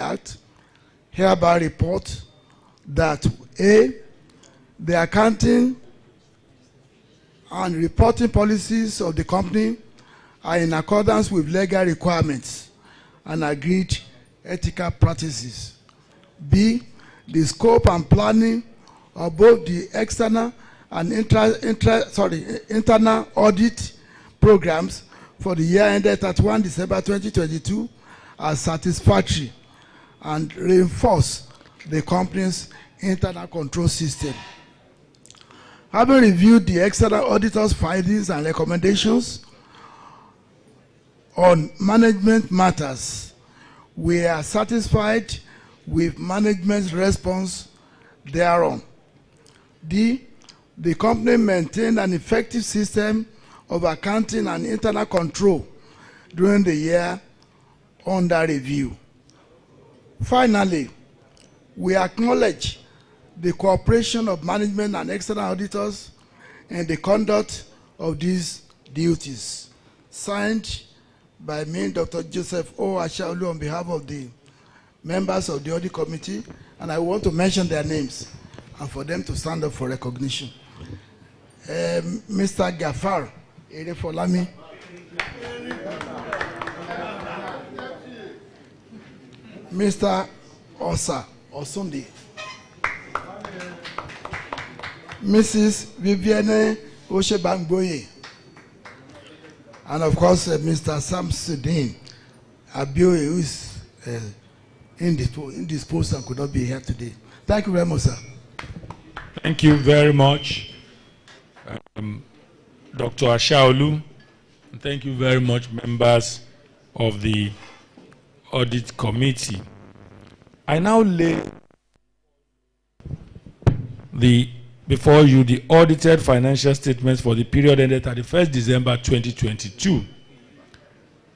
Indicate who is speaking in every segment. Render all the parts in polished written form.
Speaker 1: Act hereby report that A, the accounting and reporting policies of the company are in accordance with legal requirements and agreed ethical practices. B, the scope and planning of both the external and internal audit programs for the year ended 31 December 2022 are satisfactory and reinforce the company's internal control system. Having reviewed the external auditor's findings and recommendations on management matters, we are satisfied with management's response thereon. D, the company maintained an effective system of accounting and internal control during the year under review. Finally, we acknowledge the cooperation of management and external auditors in the conduct of these duties. Signed by me, Dr. Joseph O. Ashaolu, on behalf of the members of the audit committee, and I want to mention their names and for them to stand up for recognition. Mr. Gafar Erefolami, Mr. Osa Osundi, Mrs. Viviane Oshebangboye, and of course Mr. Samsudin Abioye, who is indisposed and could not be here today. Thank you very much, sir.
Speaker 2: Thank you very much, Dr. Ashaolu. Thank you very much, members of the Audit Committee. I now lay before you the audited financial statements for the period ended 31st December 2022.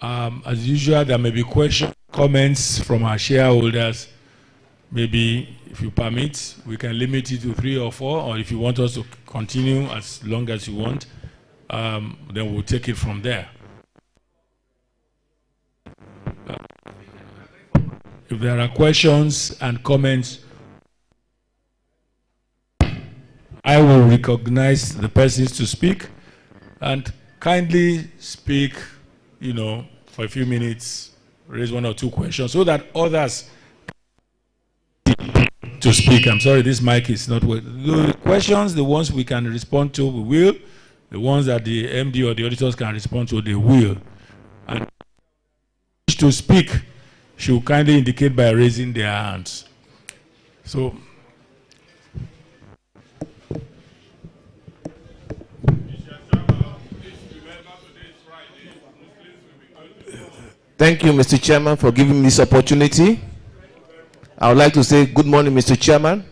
Speaker 2: As usual, there may be questions, comments from our shareholders. Maybe, if you permit, we can limit it to 3 or 4, or if you want us to continue as long as you want, then we'll take it from there. If there are questions and comments, I will recognize the persons to speak and kindly speak, for a few minutes, raise 1 or 2 questions so that others to speak. I'm sorry, this mic is not working. The questions, the ones we can respond to, we will. The ones that the MD or the auditors can respond to, they will. And to speak should kindly indicate by raising their hands. So,
Speaker 3: thank you, Mr. Chairman, for giving me this opportunity. I would like to say good morning, Mr. Chairman,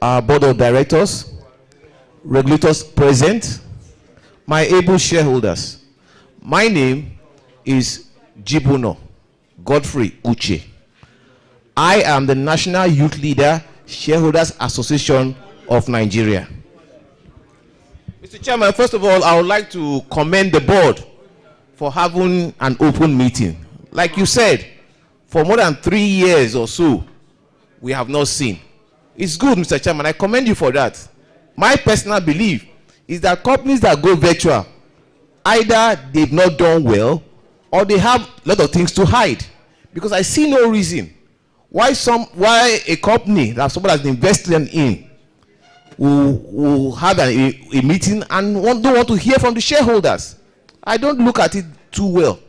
Speaker 3: our board of directors, regulators present, my able shareholders. My name is Jibuno Godfrey Uche. I am the National Youth Leader Shareholders Association of Nigeria. Mr. Chairman, first of all, I would like to commend the board for having an open meeting. Like you said, for more than 3 years or so, we have not seen. It's good, Mr. Chairman. I commend you for that. My personal belief is that companies that go virtual, either they've not done well or they have a lot of things to hide. Because I see no reason why a company that somebody has invested in will have a meeting and don't want to hear from the shareholders. I don't look at it too well.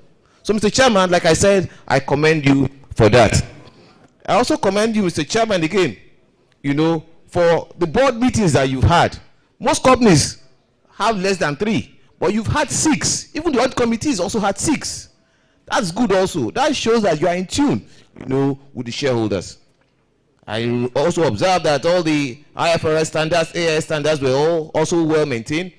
Speaker 3: So, Mr. Chairman, like I said, I commend you for that. I also commend you, Mr. Chairman, again, for the board meetings that you've had. Most companies have less than 3, but you've had 6. Even the audit committees also had 6. That's good also. That shows that you are in tune, with the shareholders. I also observed that all the IFRS standards, AIS standards were all also well maintained.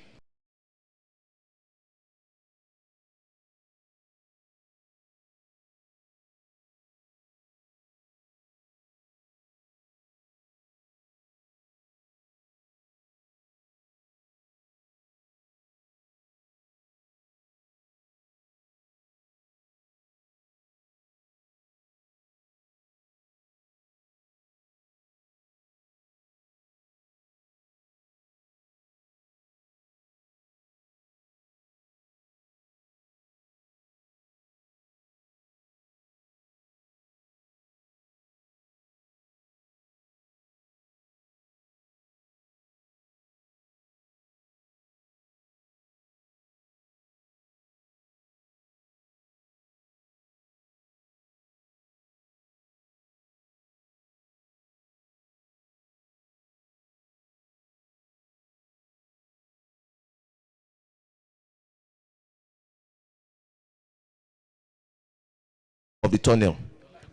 Speaker 3: of the tunnel.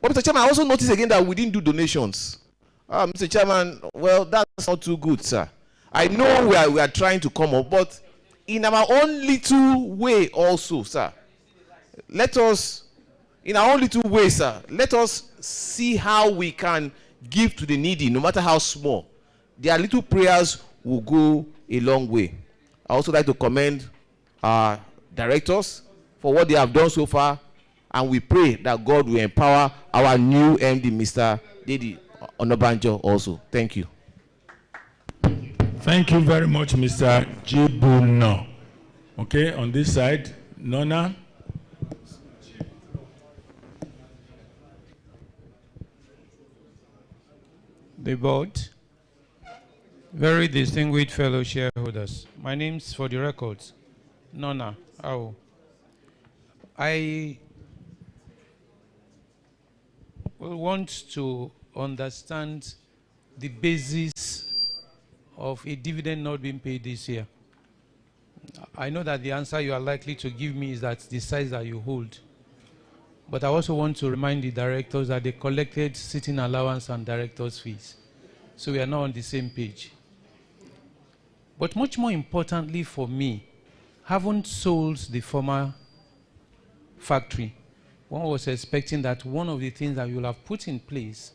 Speaker 3: But Mr. Chairman, I also noticed again that we didn't do donations. Mr. Chairman, well, that's not too good, sir. I know we are trying to come up, but in our own little way also, sir, let us, in our own little way, sir, let us see how we can give to the needy, no matter how small. Their little prayers will go a long way. I also like to commend our directors for what they have done so far, and we pray that God will empower our new MD, Mr. Dedi Onabanjo, also. Thank you.
Speaker 2: Thank you very much, Mr. Jibuno. Okay, on this side, Nona.
Speaker 4: The board, very distinguished fellow shareholders. My name's, for the records, Nona Ao. I want to understand the basis of a dividend not being paid this year. I know that the answer you are likely to give me is that the size that you hold. But I also want to remind the directors that they collected sitting allowance and directors' fees. So we are not on the same page. But much more importantly for me, haven't sold the former factory. One was expecting that one of the things that you will have put in place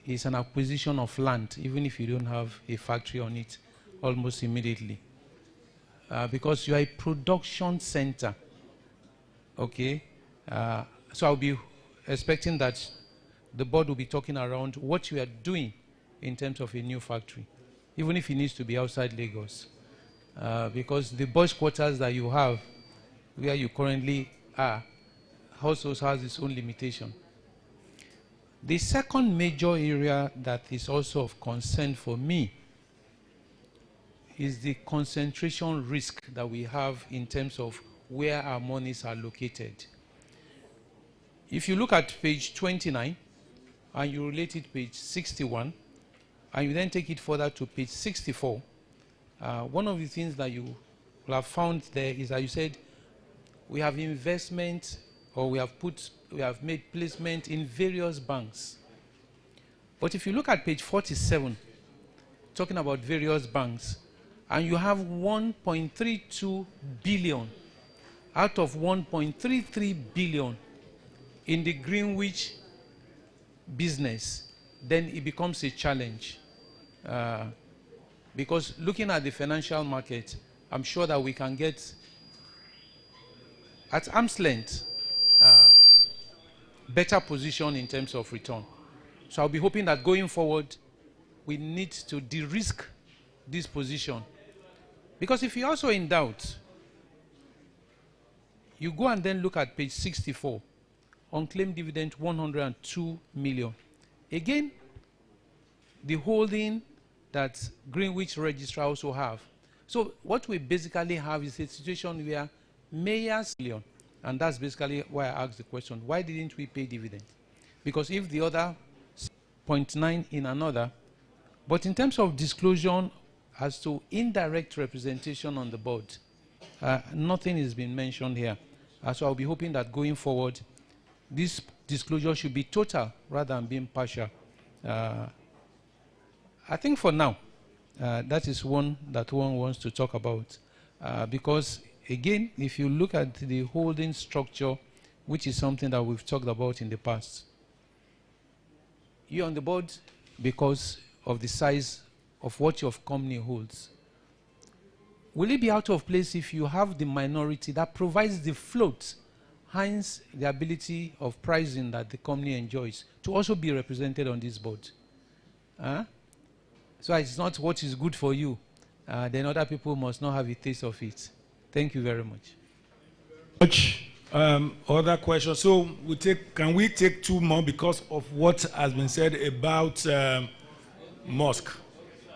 Speaker 4: is an acquisition of land, even if you don't have a factory on it almost immediately. Because you are a production center. Okay? So I'll be expecting that the board will be talking around what you are doing in terms of a new factory, even if it needs to be outside Lagos. Because the boys' quarters that you have, where you currently are, also has its own limitation. The second major area that is also of concern for me is the concentration risk that we have in terms of where our monies are located. If you look at page 29 and you relate it to page 61, and you then take it further to page 64, one of the things that you will have found there is that you said we have investment, or we have made placement in various banks. But if you look at page 47, talking about various banks, and you have 1.32 billion out of 1.33 billion in the Greenwich business, then it becomes a challenge. Because looking at the financial market, I'm sure that we can get at arm's length better position in terms of return. So I'll be hoping that going forward, we need to de-risk this position. Because if you're also in doubt, you go and then look at page 64, unclaimed dividend 102 million. Again, the holding that Greenwich Registrar also have. So what we basically have is a situation where Meyer's million, and that's basically why I asked the question, why didn't we pay dividend? Because if the other 0.9 in another, but in terms of disclosure as to indirect representation on the board, nothing has been mentioned here. So I'll be hoping that going forward, this disclosure should be total rather than being partial. I think for now, that is one that one wants to talk about. Because again, if you look at the holding structure, which is something that we've talked about in the past, you're on the board because of the size of what your company holds. Will it be out of place if you have the minority that provides the float, hence the ability of pricing that the company enjoys, to also be represented on this board? So it's not what is good for you. Then other people must not have a taste of it. Thank you very much.
Speaker 2: Other questions? So can we take two more because of what has been said about mosque,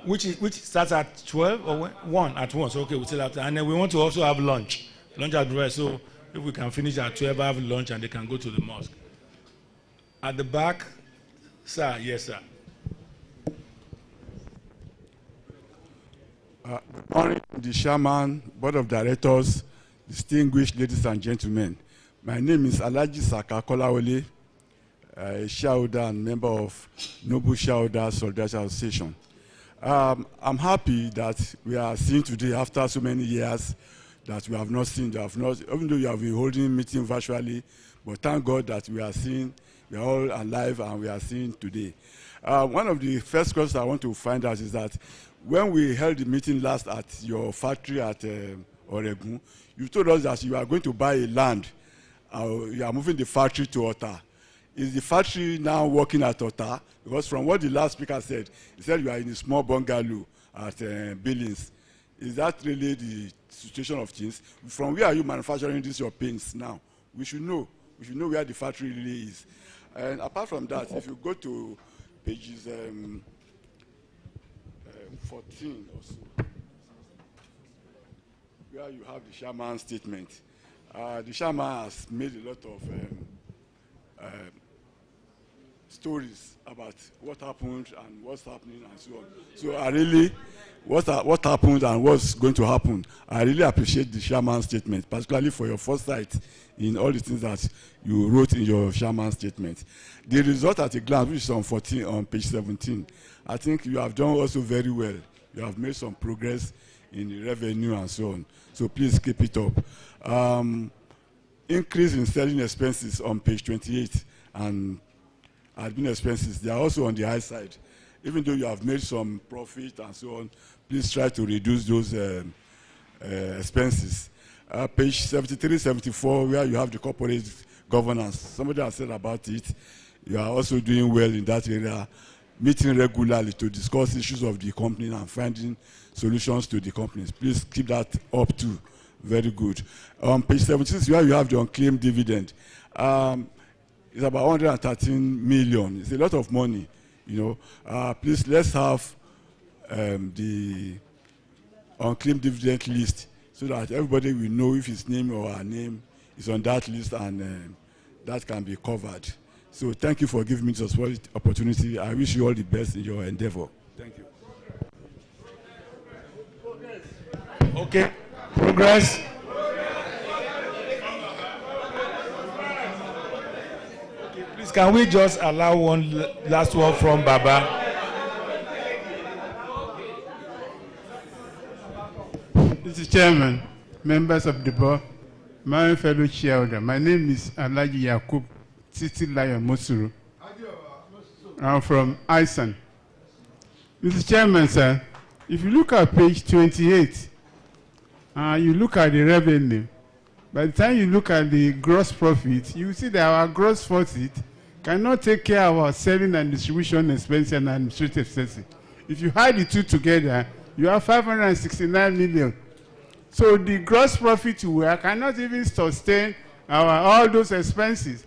Speaker 2: which starts at 12 or 1 at once? Okay, we still have to, and then we want to also have lunch at the rest. So if we can finish at 12, have lunch, and they can go to the mosque. At the back, sir. Yes, sir. The chairman, board of directors, distinguished ladies and gentlemen.
Speaker 5: My name is Alhaji Saka Kolawole, a shareholder and member of Noble Shareholder Solidarity Association. I'm happy that we are seeing today, after so many years, that we have not seen, even though you have been holding meeting virtually, but thank God that we are seeing, we are all alive and we are seeing today. One of the first questions I want to find out is that when we held the meeting last at your factory at Oregun, you told us that you are going to buy a land. You are moving the factory to Ota. Is the factory now working at Ota? Because from what the last speaker said, he said you are in a small bungalow at Billings. Is that really the situation of things? From where are you manufacturing this your paints now? We should know. We should know where the factory really is. And apart from that, if you go to pages 14 or so, where you have the chairman's statement. The chairman has made a lot of stories about what happened and what's happening and so on. So I really, what happened and what's going to happen, I really appreciate the chairman's statement, particularly for your foresight in all the things that you wrote in your chairman's statement. The result at a glance, which is on page 17, I think you have done also very well. You have made some progress in the revenue and so on. So please keep it up. Increase in selling expenses on page 28 and admin expenses, they are also on the high side. Even though you have made some profit and so on, please try to reduce those expenses. Page 73, 74, where you have the corporate governance. Somebody has said about it. You are also doing well in that area, meeting regularly to discuss issues of the company and finding solutions to the companies. Please keep that up too. Very good. Page 76, where you have the unclaimed dividend. It's about 113 million. It's a lot of money, you know. Please, let's have the unclaimed dividend list so that everybody will know if his name or her name is on that list, and that can be covered. So thank you for giving me this opportunity. I wish you all the best in your endeavor. Thank you.
Speaker 2: Okay. Progress. Okay, please, can we just allow one last word from Baba?
Speaker 6: Mr. Chairman, members of the board, my fellow shareholder, my name is Alhaji Yakub Titi Layo Mosuru. I'm from Isan. Mr. Chairman, sir, if you look at page 28, you look at the revenue. By the time you look at the gross profit, you see that our gross profit cannot take care of our selling and distribution expenses and administrative expenses. If you add the two together, you have 569 million. So the gross profit we have cannot even sustain all those expenses.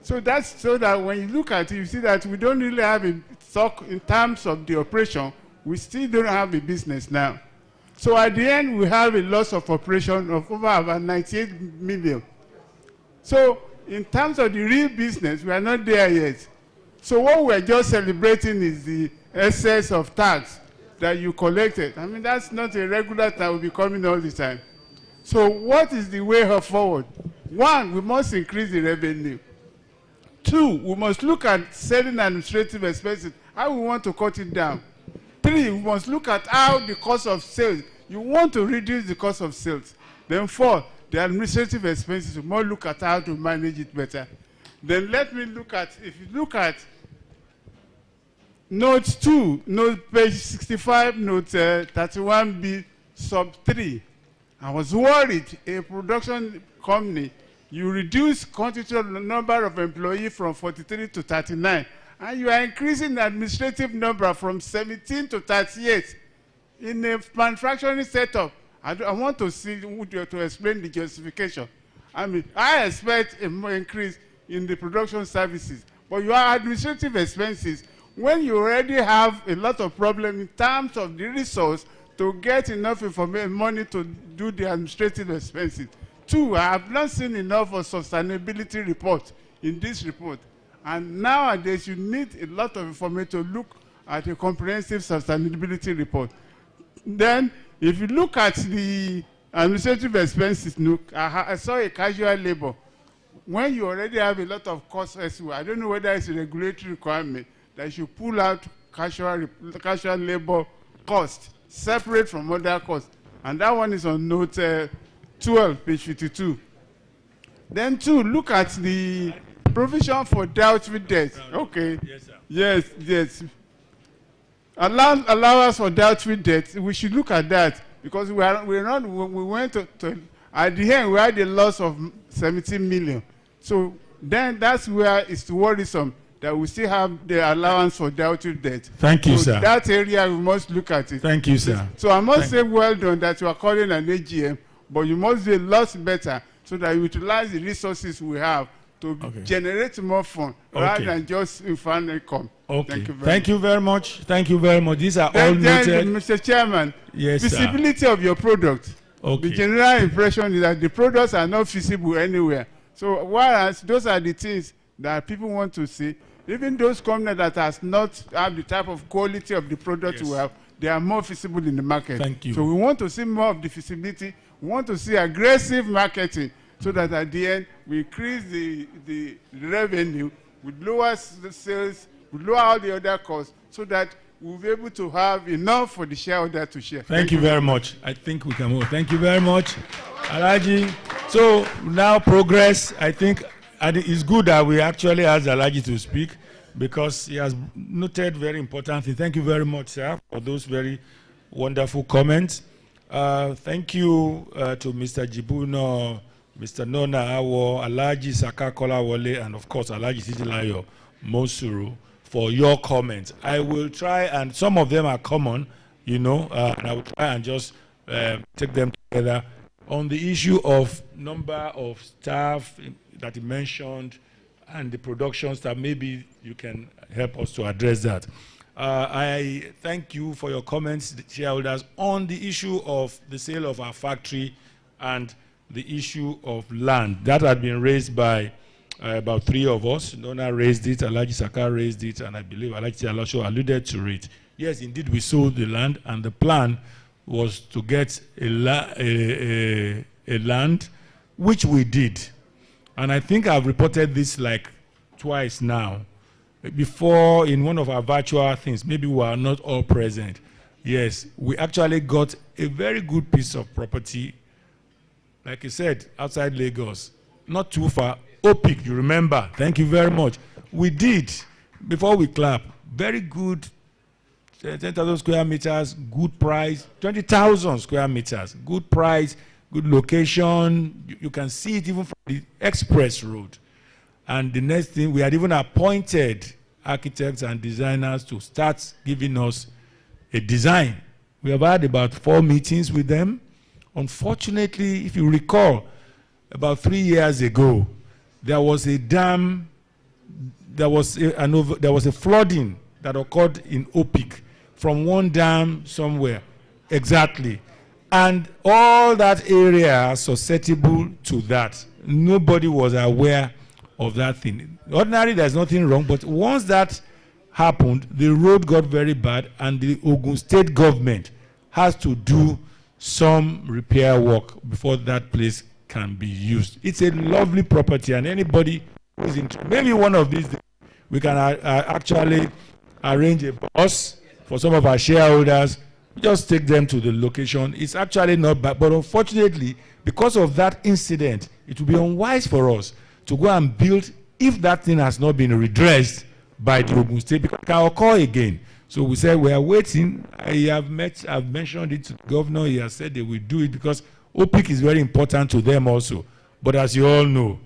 Speaker 6: So that's so that when you look at it, you see that we don't really have a stock in terms of the operation. We still don't have a business now. So at the end, we have a loss of operation of over about 98 million. So in terms of the real business, we are not there yet. So what we're just celebrating is the excess of tax that you collected. I mean, that's not a regular that will be coming all the time. So what is the way forward? One, we must increase the revenue. Two, we must look at selling administrative expenses, how we want to cut it down. Three, we must look at how the cost of sales. You want to reduce the cost of sales. Then four, the administrative expenses. We must look at how to manage it better. Then let me look at, if you look at note 2, note page 65, note 31B, sub 3. I was worried, a production company, you reduce quantity of the number of employees from 43 to 39. And you are increasing the administrative number from 17 to 38 in a manufacturing setup. I want to see to explain the justification. I mean, I expect a more increase in the production services, but your administrative expenses, when you already have a lot of problems in terms of the resource to get enough information, money to do the administrative expenses. Two, I have not seen enough of sustainability report in this report. And nowadays, you need a lot of information to look at a comprehensive sustainability report. Then, if you look at the administrative expenses, look, I saw a casual labor. when you already have a lot of costs elsewhere, I don't know whether it's a regulatory requirement that you should pull out casual labor cost separate from other costs. And that one is on note 12, page 52. Then 2, look at the provision for doubtful debt. Okay. Yes, sir. Yes. Allowance for doubtful debt. We should look at that because we went to at the end we had a loss of 17 million. So then that's where it's worrisome that we still have the allowance for doubtful debt.
Speaker 2: Thank you, sir.
Speaker 6: That area we must look at it.
Speaker 2: Thank you, sir.
Speaker 6: So I must say well done that you are calling an AGM, but you must do a lot better so that you utilize the resources we have to generate more funds rather than just infund income.
Speaker 2: Okay. Thank you very much. Thank you very much. These are all noted.
Speaker 6: Mr. Chairman,
Speaker 2: yes,
Speaker 6: feasibility
Speaker 2: sir.
Speaker 6: of your product.
Speaker 2: Okay.
Speaker 6: The general impression is that the products are not feasible anywhere. So whereas those are the things that people want to see, even those companies that has not have the type of quality of the product we have, they are more feasible in the market.
Speaker 2: Thank you.
Speaker 6: So we want to see more of the feasibility. We want to see aggressive marketing so that at the end we increase the revenue, we lower the sales, we lower all the other costs so that we'll be able to have enough for the shareholder to share.
Speaker 2: Thank you very much. I think we can move. Thank you very much, Alhaji. So now progress. I think it's good that we actually asked Alhaji to speak because he has noted very important things. Thank you very much, sir, for those very wonderful comments. Thank you to Mr. Jibuno, Mr. Nona Awo, Alhaji Saka Kolawole, and of course Alhaji Titilayo Mosuru for your comments. I will try, and some of them are common, and I will try and just take them together. On the issue of number of staff that you mentioned and the production staff, maybe you can help us to address that. I thank you for your comments, shareholders, on the issue of the sale of our factory and the issue of land. That had been raised by about 3 of us. Nona raised it, Alhaji Saka raised it, and I believe Alhaji Alasho alluded to it. Yes, indeed, we sold the land, and the plan was to get a land, which we did. And I think I've reported this like twice now. Before, in one of our virtual things, maybe we are not all present. Yes, we actually got a very good piece of property, like I said, outside Lagos, not too far. OPIC, you remember? Thank you very much. We did, before we clap, very good, 10,000 square meters, good price, 20,000 square meters, good price, good location. You can see it even from the express road. And the next thing, we had even appointed architects and designers to start giving us a design. We have had about 4 meetings with them. Unfortunately, if you recall, about 3 years ago, there was a dam, there was a flooding that occurred in OPIC from one dam somewhere, exactly. And all that area is susceptible to that. Nobody was aware of that thing. Ordinarily, there's nothing wrong, but once that happened, the road got very bad, and the Ogun State government has to do some repair work before that place can be used. It's a lovely property, and anybody who is interested, maybe one of these days, we can actually arrange a bus for some of our shareholders, just take them to the location. It's actually not bad, but unfortunately, because of that incident, it will be unwise for us to go and build if that thing has not been redressed by the Ogun State, because it can occur again. So we said we are waiting. I've mentioned it to the governor. He has said they will do it because OPIC is very important to them also. But as you all know,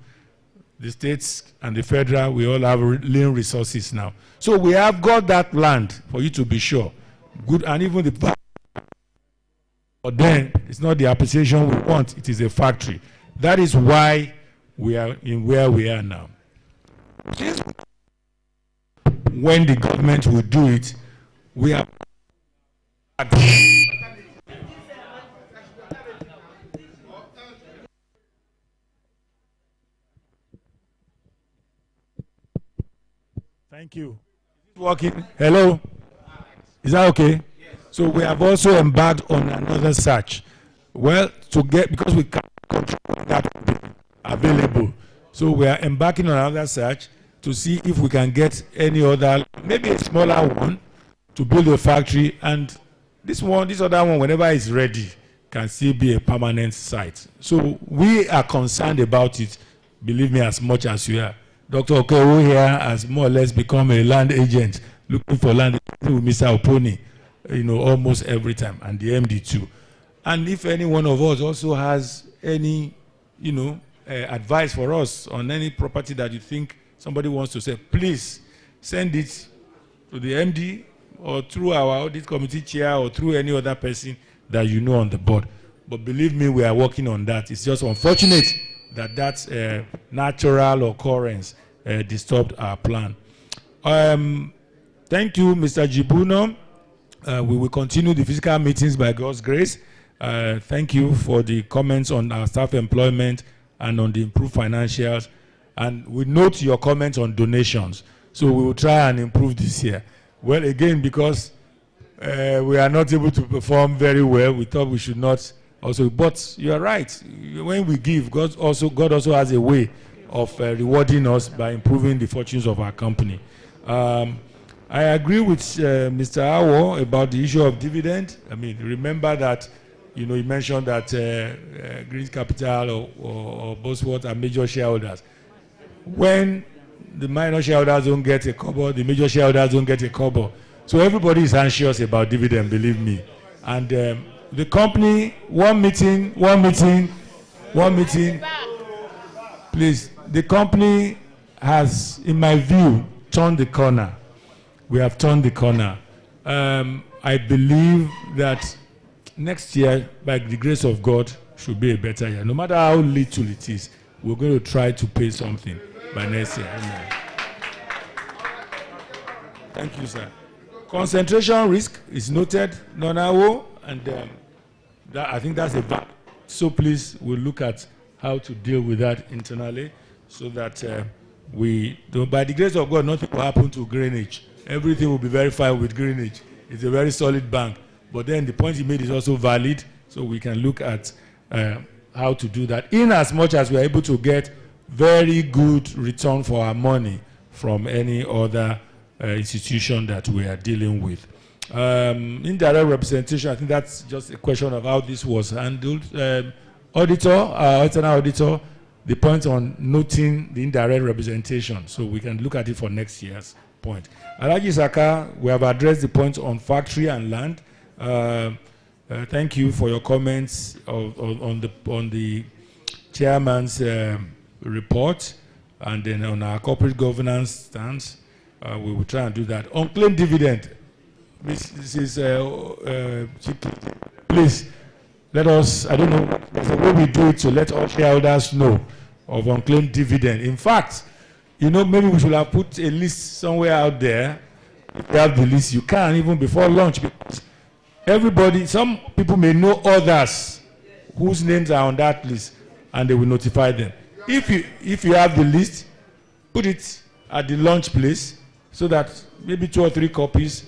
Speaker 2: the states and the federal, we all have lean resources now. So we have got that land, for you to be sure. Good, and even the, but then it's not the appreciation we want, it is a factory. That is why we are in where we are now. When the government will do it, we are. Thank you. Working. Hello. Is that okay? Yes. So we have also embarked on another search. Well, to get, because we can't control that available. So we are embarking on another search to see if we can get any other, maybe a smaller one, to build a factory. And this other one, whenever it's ready, can still be a permanent site. So we are concerned about it, believe me, as much as you are. Dr. Okewo here has more or less become a land agent, looking for land with Mr. Oponi, almost every time, and the MD too. And if any one of us also has any, advice for us on any property that you think somebody wants to sell, please send it to the MD or through our audit committee chair or through any other person that you know on the board. But believe me, we are working on that. It's just unfortunate that natural occurrence disturbed our plan. Thank you, Mr. Jibuno. We will continue the physical meetings by God's grace. Thank you for the comments on our staff employment and on the improved financials. And we note your comments on donations. So we will try and improve this year. Well, again, because we are not able to perform very well, we thought we should not also. But you are right. When we give, God also has a way of rewarding us by improving the fortunes of our company. I agree with Mr. Awo about the issue of dividend. I mean, remember that, he mentioned that Green Capital or Bosworth are major shareholders. When the minor shareholders don't get a kobo, the major shareholders don't get a kobo. So everybody is anxious about dividend, believe me. And the company, one meeting. Please, the company has, in my view, turned the corner. We have turned the corner. I believe that next year, by the grace of God, should be a better year. No matter how little it is, we're going to try to pay something by next year. Amen. Thank you, sir. Concentration risk is noted, non-AO, and I think that's a bad. So please, we'll look at how to deal with that internally so that by the grace of God, nothing will happen to Greenwich. Everything will be verified with Greenwich. It's a very solid bank. But then the point he made is also valid, so we can look at how to do that, in as much as we are able to get very good return for our money from any other institution that we are dealing with. Indirect representation, I think that's just a question of how this was handled. External auditor, the point on noting the indirect representation, so we can look at it for next year's point. Alhaji Saka, we have addressed the point on factory and land. Thank you for your comments on the chairman's report, and then on our corporate governance stance. We will try and do that. Unclaimed dividend, Mrs. Please let us, I don't know, there's a way we do it to let all shareholders know of unclaimed dividend. In fact, maybe we should have put a list somewhere out there. If you have the list, you can, even before launch, because everybody, some people may know others whose names are on that list, and they will notify them. If you have the list, put it at the launch place so that maybe 2 or 3 copies,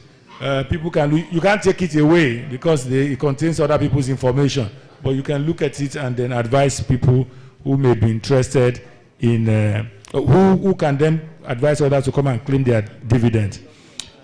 Speaker 2: people can, you can't take it away because it contains other people's information, but you can look at it and then advise people who may be interested in, who can then advise others to come and claim their dividend.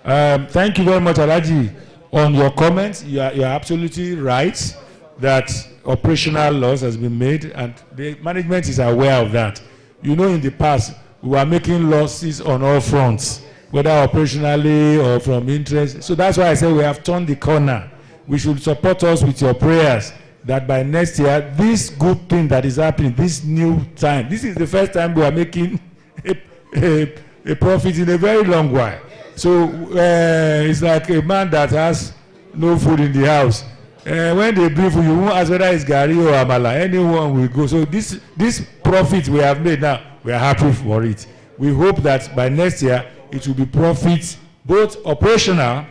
Speaker 2: Thank you very much, Alhaji, on your comments. You are absolutely right that operational loss has been made, and the management is aware of that. In the past, we were making losses on all fronts, whether operationally or from interest. So that's why I say we have turned the corner. We should support us with your prayers that by next year, this good thing that is happening, this new time, this is the first time we are making a profit in a very long while. So it's like a man that has no food in the house. When they brief you, won't ask whether it's Gary or Amala. Anyone will go. So this profit we have made now, we are happy for it. We hope that by next year, it will be profits, both operational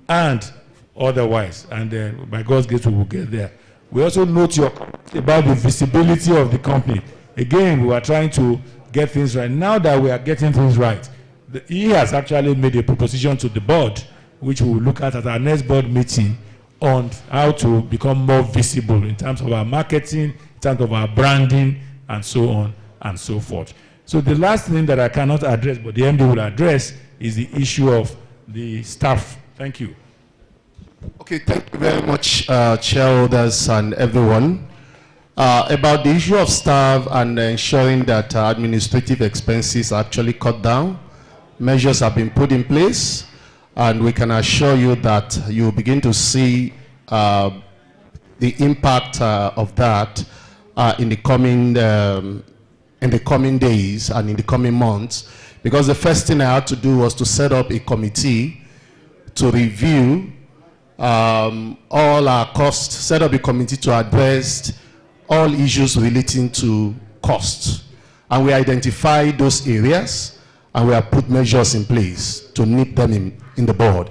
Speaker 2: and otherwise. And by God's grace, we will get there. We also note your comment about the visibility of the company. Again, we are trying to get things right. Now that we are getting things right, he has actually made a proposition to the board, which we will look at our next board meeting, on how to become more visible in terms of our marketing, in terms of our branding, and so on and so forth. So the last thing that I cannot address, but the MD will address, is the issue of the staff. Thank you.
Speaker 3: Okay, thank you very much, shareholders and everyone. About the issue of staff and ensuring that administrative expenses are actually cut down, measures have been put in place, and we can assure you that you will begin to see the impact of that in the coming days and in the coming months. Because the first thing I had to do was to set up a committee to review all our costs, set up a committee to address all issues relating to costs. And we identified those areas, and we have put measures in place to nip them in the board.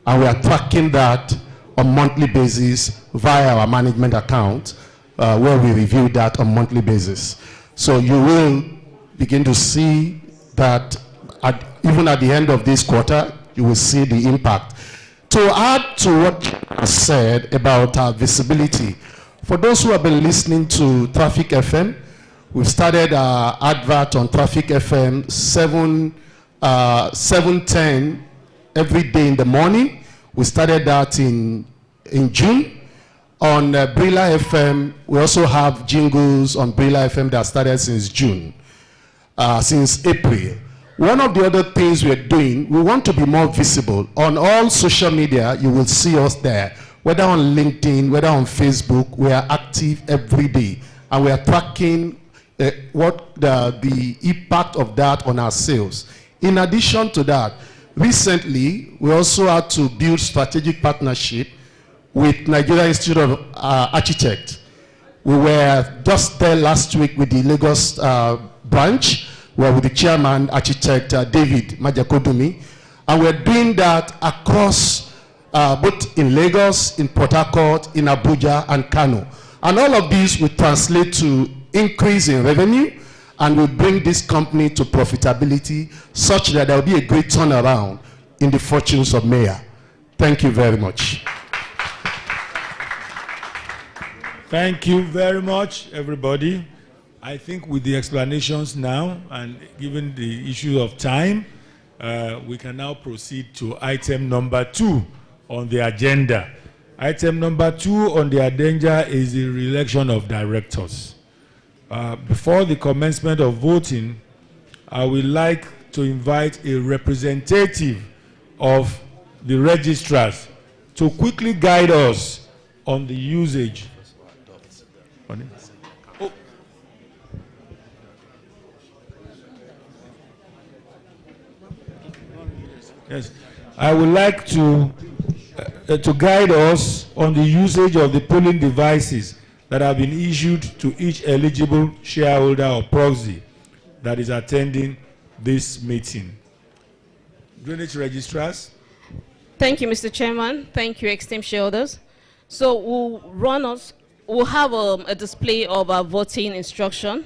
Speaker 3: And we are tracking that on monthly basis via our management account, where we review that on monthly basis. So you will begin to see that even at the end of this quarter, you will see the impact. To add to what I said about our visibility, for those who have been listening to Traffic FM, we've started our advert on Traffic FM 7:10 every day in the morning. We started that in June. On Brila FM, we also have jingles on Brila FM that started since June, since April. One of the other things we're doing, we want to be more visible. On all social media, you will see us there. Whether on LinkedIn, whether on Facebook, we are active every day. And we are tracking what the impact of that on our sales. In addition to that, recently, we also had to build strategic partnership with Nigeria Institute of Architects. We were just there last week with the Lagos branch, where with the chairman, architect David Majakodumi, and we're doing that across both in Lagos, in Port Harcourt, in Abuja, and Kano. And all of these will translate to increase in revenue and will bring this company to profitability such that there will be a great turnaround in the fortunes of Meyer. Thank you very much.
Speaker 2: Thank you very much, everybody. I think with the explanations now, and given the issue of time, we can now proceed to item number 2 on the agenda. Item number 2 on the agenda is the re-election of directors. Before the commencement of voting, I would like to invite a representative of the registrars to quickly guide us on the usage. Oh. Yes, I would like to guide us on the usage of the polling devices that have been issued to each eligible shareholder or proxy that is attending this meeting. Drainage registrars.
Speaker 7: Thank you, Mr. Chairman. Thank you, esteemed shareholders. So we'll have a display of our voting instruction.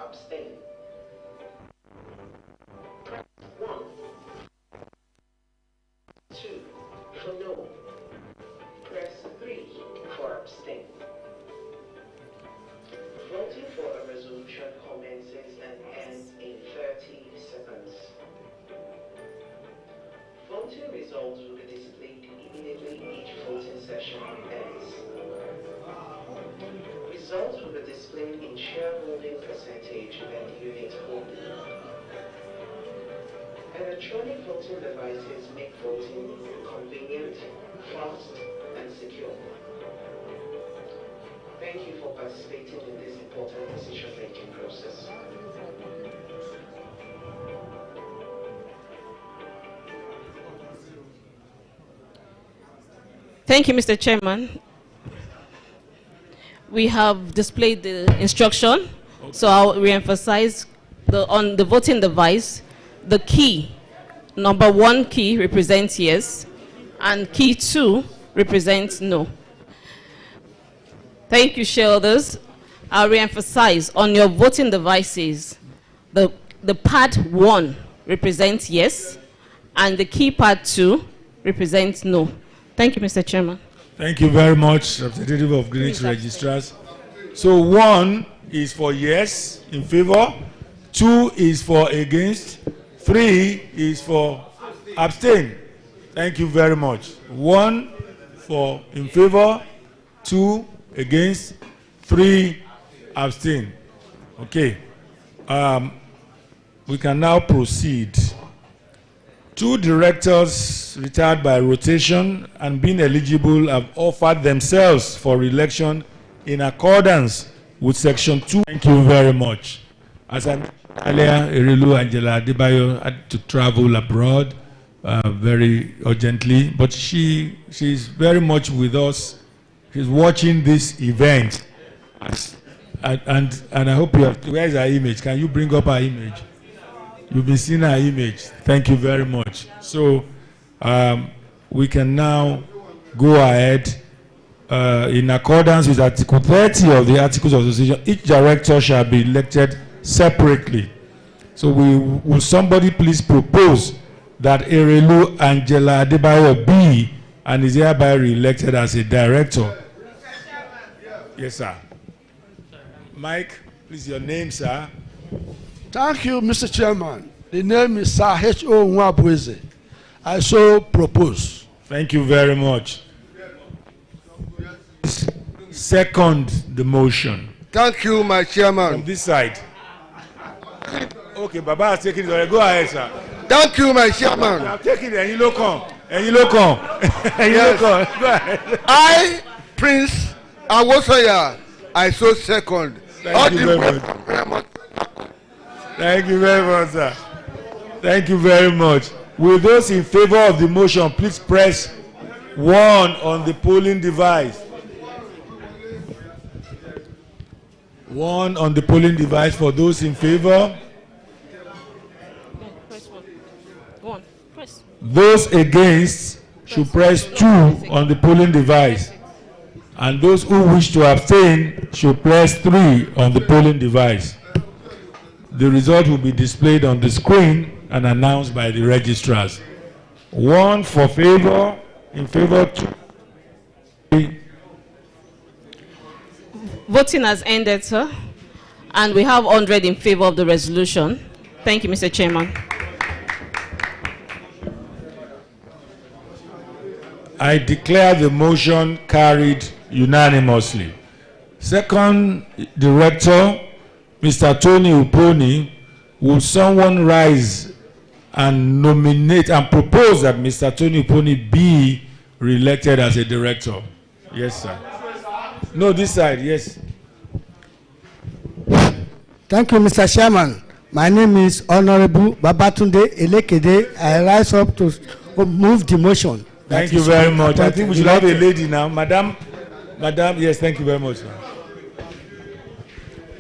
Speaker 8: Abstain. Press 1 2 for no. Press 3 for abstain. Voting for a resolution commences and ends in 30 seconds. Voting results will be displayed immediately each voting session ends. Results will be displayed in shareholding percentage and unit holding. Electronic voting devices make voting convenient, fast, and secure. Thank you for participating in this important decision-making process.
Speaker 7: Thank you, Mr. Chairman. We have displayed the instruction. So I'll reemphasize on the voting device, the key, number 1 key represents yes, and key 2 represents no. Thank you, shareholders. I'll reemphasize on your voting devices, the pad 1 represents yes, and the key pad 2 represents no. Thank you, Mr. Chairman.
Speaker 2: Thank you very much, representative of Greenwich registrars. So 1 is for yes, in favor. 2 is for against. 3 is for abstain. Thank you very much. 1 for in favor. 2 against. 3 abstain. Okay. We can now proceed. 2 directors retired by rotation and being eligible have offered themselves for re-election in accordance with Section 2. Thank you very much. As I mentioned earlier, Erelu Angela Adebayo had to travel abroad very urgently, but she's very much with us. She's watching this event. And I hope you have, where is her image? Can you bring up her image? You've been seeing her image. Thank you very much. So we can now go ahead in accordance with Article 30 of the Articles of Association. Each director shall be elected separately. So will somebody please propose that Erelu Angela Adebayo be and is hereby re-elected as a director? Yes, sir. Mike, please, your name, sir.
Speaker 1: Thank you, Mr. Chairman. The name is Sir H.O. Nwabueze. I so propose.
Speaker 2: Thank you very much. Second the motion.
Speaker 9: Thank you, my chairman.
Speaker 2: From this side. Okay, Baba has taken it already. Go ahead, sir.
Speaker 9: Thank you, my chairman.
Speaker 2: I'll take it and you look on. And you look on. And you look on. Go ahead.
Speaker 9: I, Prince Awosoya, I so second.
Speaker 2: Thank you very much. Thank you very much, sir. Thank you very much. Will those in favor of the motion please press 1 on the polling device? 1 on the polling device for those in favor.
Speaker 7: Press 1. Press.
Speaker 2: Those against should press 2 on the polling device. And those who wish to abstain should press 3 on the polling device. The result will be displayed on the screen and announced by the registrars. 1 for favor, in favor 2. 3.
Speaker 7: Voting has ended, sir. And we have 100 in favor of the resolution. Thank you, Mr. Chairman.
Speaker 2: I declare the motion carried unanimously. Second director, Mr. Tony Uponi, will someone rise and nominate and propose that Mr. Tony Uponi be re-elected as a director? Yes, sir. No, this side, yes.
Speaker 10: Thank you, Mr. Chairman. My name is Honorable Babatunde Elekede. I rise up to move the motion.
Speaker 2: Thank you very much. I think we should have a lady now. Madam, yes, thank you very much.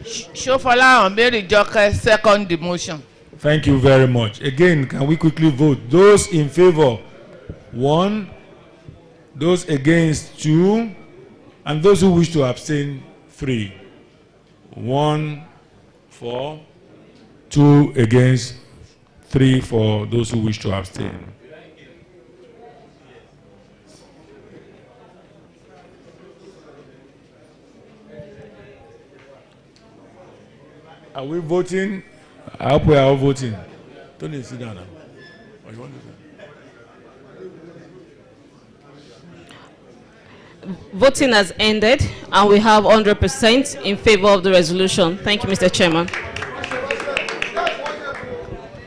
Speaker 11: Shofola Mary Joker, second the motion.
Speaker 2: Thank you very much. Again, can we quickly vote? Those in favor, 1. Those against, 2. And those who wish to abstain, 3. 1 for, 2 against, 3 for those who wish to abstain. Are we voting? I hope we are all voting. Don't sit down now. Or you want to say?
Speaker 7: Voting has ended, and we have 100% in favor of the resolution. Thank you, Mr. Chairman.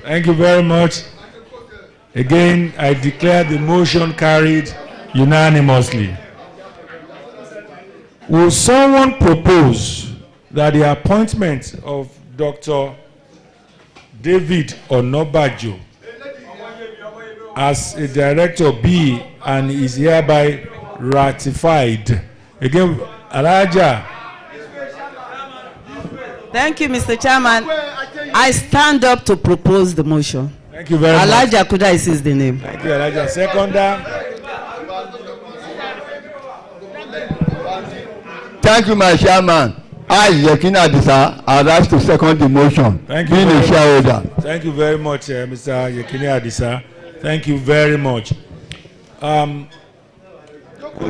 Speaker 2: Thank you very much. Again, I declare the motion carried unanimously. Will someone propose that the appointment of Dr. David Onobajo as a director be and is hereby ratified? Again, Alaja.
Speaker 12: Thank you, Mr. Chairman. I stand up to propose the motion.
Speaker 2: Thank you very much.
Speaker 12: Elijah Kudais is the name.
Speaker 2: Thank you, Elijah. Seconder.
Speaker 13: Thank you, my chairman. I, Yekini Adisa, I rise to second the motion.
Speaker 2: Thank you.
Speaker 13: Being a shareholder.
Speaker 2: Thank you very much, Mr. Yekini Adisa. Thank you very much.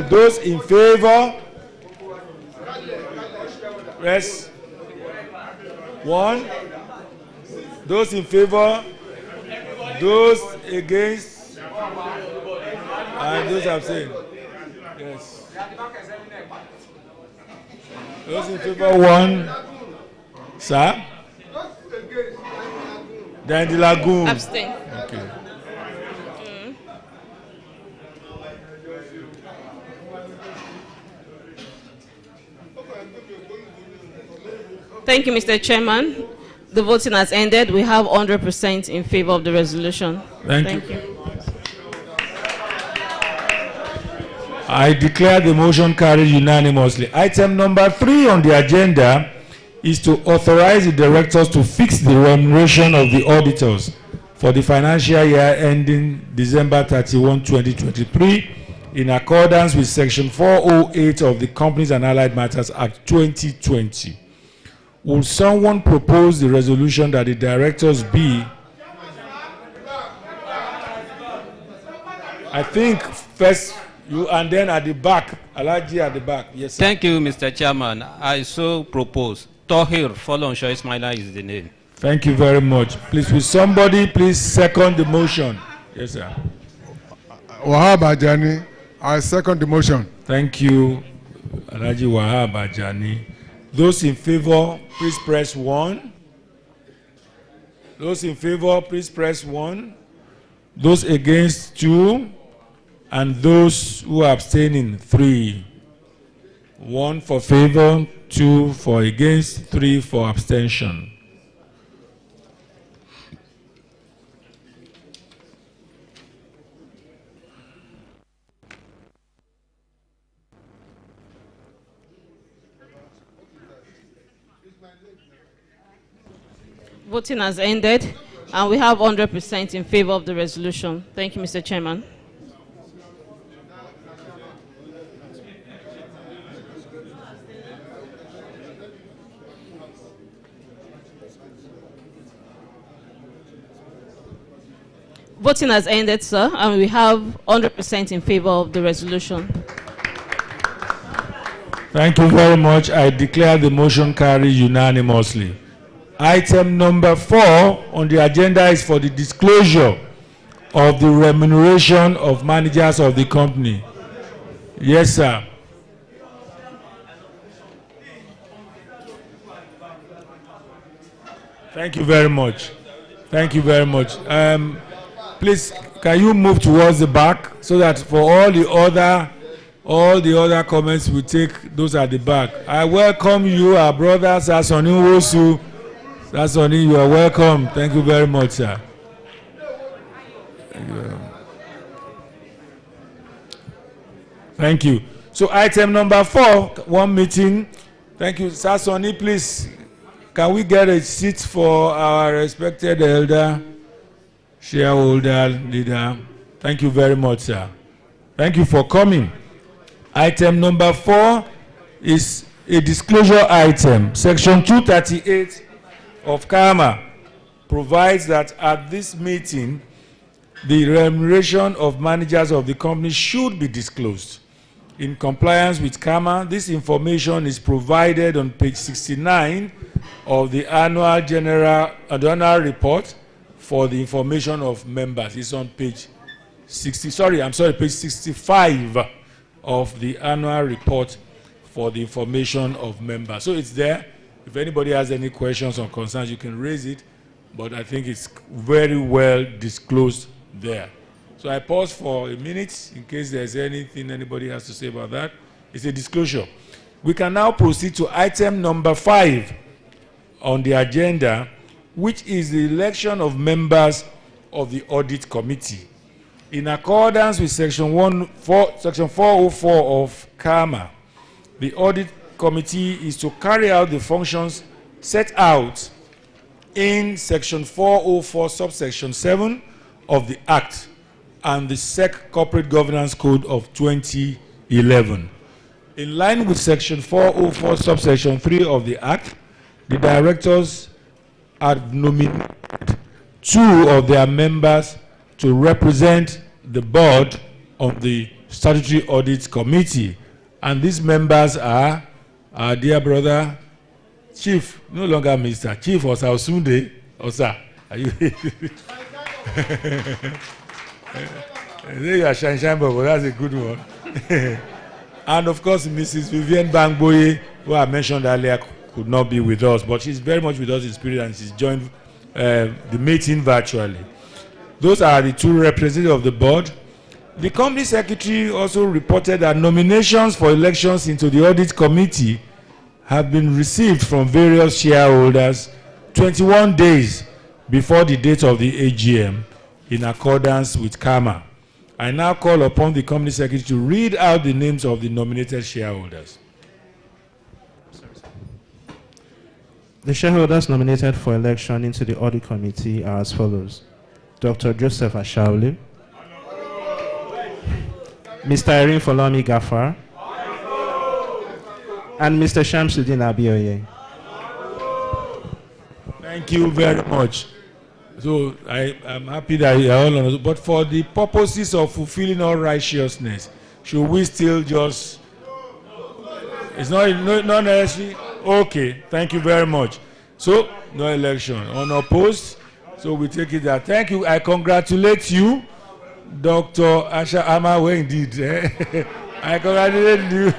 Speaker 2: Those in favor, press 1. Those in favor, those against, and those abstain. Yes. Those in favor 1. Sir? Then the lagoon.
Speaker 7: Abstain.
Speaker 2: Okay.
Speaker 7: Thank you, Mr. Chairman. The voting has ended. We have 100% in favor of the resolution.
Speaker 2: Thank you. I declare the motion carried unanimously. Item number 3 on the agenda is to authorize the directors to fix the remuneration of the auditors for the financial year ending December 31, 2023, in accordance with Section 408 of the Companies and Allied Matters Act 2020. Will someone propose the resolution that the directors be? I think first you, and then at the back, Alaji at the back. Yes, sir.
Speaker 14: Thank you, Mr. Chairman. I so propose. Tohir Folonsho Ismaila is the name.
Speaker 2: Thank you very much. Please, will somebody please second the motion? Yes, sir.
Speaker 15: Wahab Ajani, I second the motion.
Speaker 2: Thank you, Alaji Wahab Ajani. Those in favor, please press 1. Those in favor, please press 1. Those against, 2. And those who are abstaining, 3. 1 for favor, 2 for against, 3 for abstention.
Speaker 7: Voting has ended, and we have 100% in favor of the resolution. Thank you, Mr. Chairman. Voting has ended, sir, and we have 100% in favor of the resolution.
Speaker 2: Thank you very much. I declare the motion carried unanimously. Item number 4 on the agenda is for the disclosure of the remuneration of managers of the company. Yes, sir. Thank you very much. Thank you very much. Please, can you move towards the back so that for all the other comments we take those at the back. I welcome you, our brother Sasoni Wosu. Sasoni, you are welcome. Thank you very much, sir. Thank you. So item number 4, one meeting. Thank you. Sasoni, please, can we get a seat for our respected elder, shareholder, leader? Thank you very much, sir. Thank you for coming. Item number 4 is a disclosure item. Section 238 of KAMA provides that at this meeting, the remuneration of managers of the company should be disclosed. In compliance with KAMA, this information is provided on page 69 of the annual report for the information of members. It's on page 65 of the annual report for the information of members. So it's there. If anybody has any questions or concerns, you can raise it, but I think it's very well disclosed there. So I pause for a minute in case there's anything anybody has to say about that. It's a disclosure. We can now proceed to item number 5 on the agenda, which is the election of members of the audit committee. In accordance with Section 404 of KAMA, the audit committee is to carry out the functions set out in Section 404, subsection 7 of the Act and the SEC Corporate Governance Code of 2011. In line with Section 404, subsection 3 of the Act, the directors have nominated 2 of their members to represent the board on the Statutory Audit Committee. And these members are our dear brother, Chief, no longer Mr. Chief Osa Osunde. Osa, are you? You are shine, but that's a good one. And of course, Mrs. Vivienne Bangboye, who I mentioned earlier, could not be with us, but she's very much with us in spirit, and she's joined the meeting virtually. Those are the 2 representatives of the board. The company secretary also reported that nominations for elections into the audit committee have been received from various shareholders 21 days before the date of the AGM, in accordance with KAMA. I now call upon the company secretary to read out the names of the nominated shareholders.
Speaker 16: The shareholders nominated for election into the audit committee are as follows: Dr. Joseph Ashauli, Mr. Erin Folomi Gafar, and Mr. Shamsuddin Abioye.
Speaker 2: Thank you very much. So I am happy that you are all on, but for the purposes of fulfilling all righteousness, should we still just? It's not necessary. Okay, thank you very much. So no election, unopposed. So we take it that. Thank you. I congratulate you, Dr. Asha Amawe. Indeed, I congratulate you,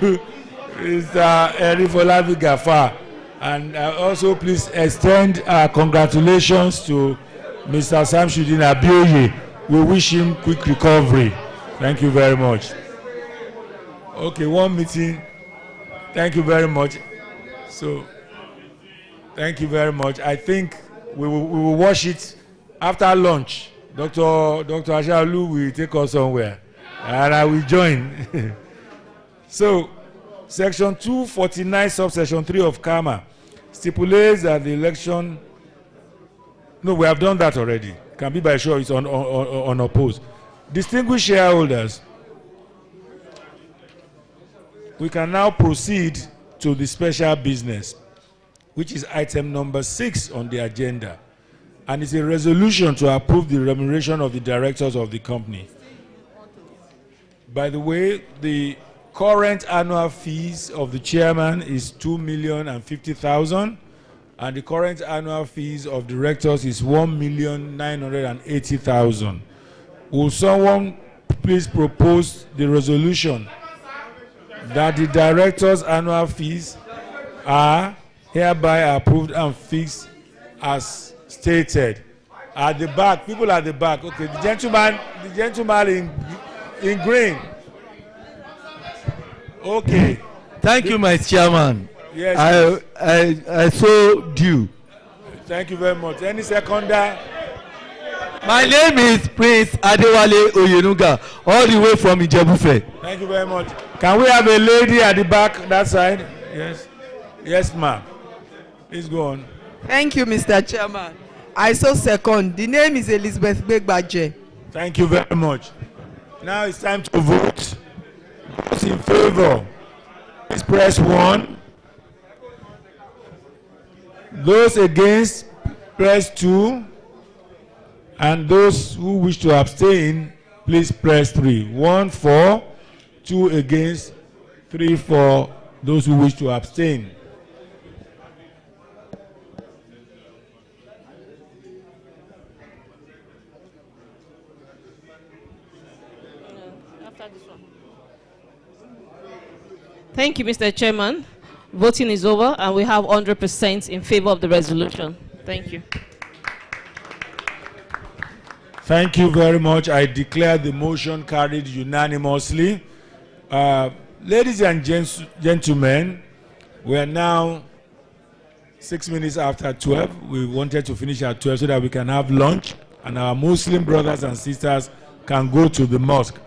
Speaker 2: Mr. Erin Folomi Gafar, and also please extend our congratulations to Mr. Shamsuddin Abioye. We wish him quick recovery. Thank you very much. Okay, one meeting. Thank you very much. So, thank you very much. I think we will watch it after lunch. Dr. Ashalu will take us somewhere, and I will join. So, Section 249, subsection 3 of KAMA stipulates that the election. No, we have done that already. Can be by sure it's unopposed. Distinguished shareholders, we can now proceed to the special business, which is item number 6 on the agenda, and it's a resolution to approve the remuneration of the directors of the company. By the way, the current annual fees of the chairman is 2,050,000. And the current annual fees of directors is 1,980,000. Will someone please propose the resolution that the directors' annual fees are hereby approved and fixed as stated? At the back, people at the back. Okay, the gentleman in green. Okay.
Speaker 13: Thank you, my chairman.
Speaker 2: Yes.
Speaker 13: I so due.
Speaker 2: Thank you very much. Any seconder?
Speaker 13: My name is Prince Adewale Oyenuga, all the way from Ijebufe.
Speaker 2: Thank you very much. Can we have a lady at the back, that side? Yes. Yes, ma'am. Please go on.
Speaker 17: Thank you, Mr. Chairman. I so second. The name is Elizabeth Begbaje.
Speaker 2: Thank you very much. Now it's time to vote. Those in favor, please press 1. Those against, press 2. And those who wish to abstain, please press 3. 1 for, 2 against, 3 for those who wish to abstain.
Speaker 7: Thank you, Mr. Chairman. Voting is over, and we have 100% in favor of the resolution. Thank you.
Speaker 2: Thank you very much. I declare the motion carried unanimously. Ladies and gentlemen, we are now 6 minutes after 12. We wanted to finish at 12 so that we can have lunch and our Muslim brothers and sisters can go to the mosque.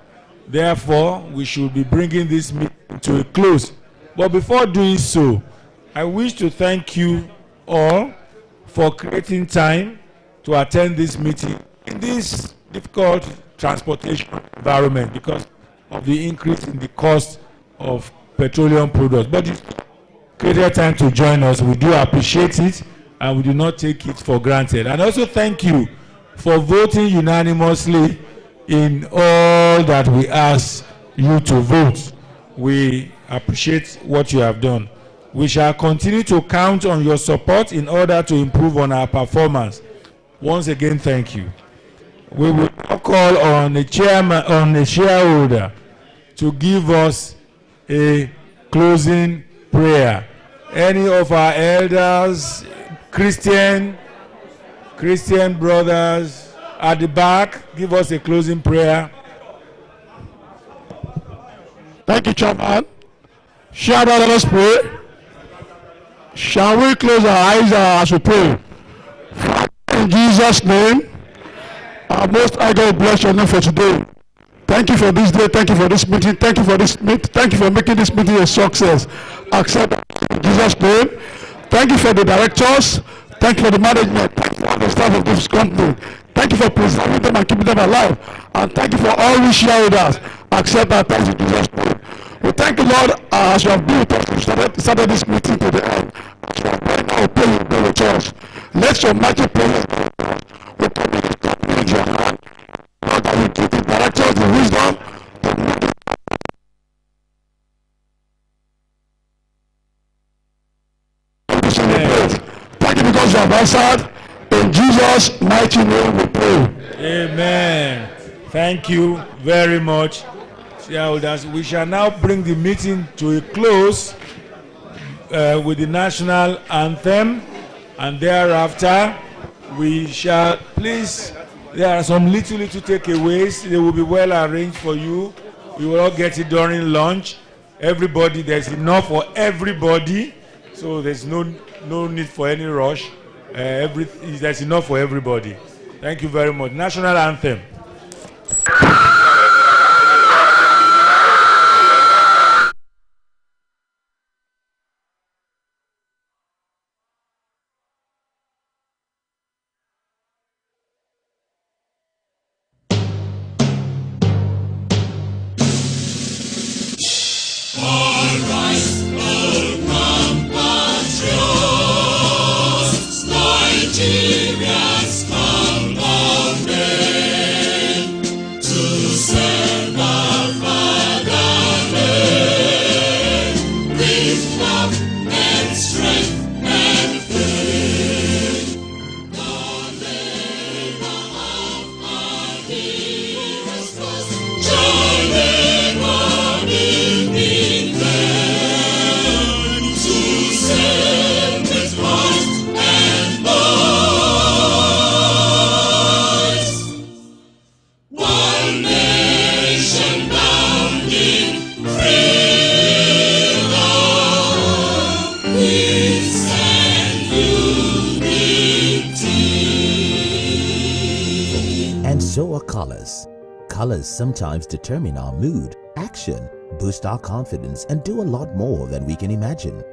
Speaker 2: Therefore, we should be bringing this meeting to a close. But before doing so, I wish to thank you all for creating time to attend this meeting in this difficult transportation environment because of the increase in the cost of petroleum products. But you created time to join us. We do appreciate it, and we do not take it for granted. And also thank you for voting unanimously in all that we ask you to vote. We appreciate what you have done. We shall continue to count on your support in order to improve on our performance. Once again, thank you. We will now call on the chairman, on the shareholder, to give us a closing prayer. Any of our elders, Christian brothers at the back, give us a closing prayer.
Speaker 18: Thank you, Chairman. Shareholder, let us pray. Shall we close our eyes as we pray? Father, in Jesus' name, our most high God bless your name for today. Thank you for this day. Thank you for this meeting. Thank you for this meeting. Thank you for making this meeting a success. Accept in Jesus' name. Thank you for the directors. Thank you for the management. Thank you for the staff of this company. Thank you for preserving them and keeping them alive. And thank you for all we shareholders. Accept our thanks in Jesus' name. We thank you, Lord, as you have been with us. We started this meeting to the end. As you are praying now, we pray you be with us. Let your mighty presence be with us. We commit this company into your hand. Lord, that you give the directors the wisdom to make it. Thank you because you have answered. In Jesus' mighty name we pray.
Speaker 2: Amen. Thank you very much, shareholders. We shall now bring the meeting to a close with the national anthem, and thereafter we shall please. There are some little takeaways. They will be well arranged for you. You will all get it during lunch. Everybody, there's enough for everybody, so there's no need for any rush. There's enough for everybody. Thank you very much. National anthem.
Speaker 19: Colors sometimes determine our mood, action, boost our confidence, and do a lot more than we can imagine.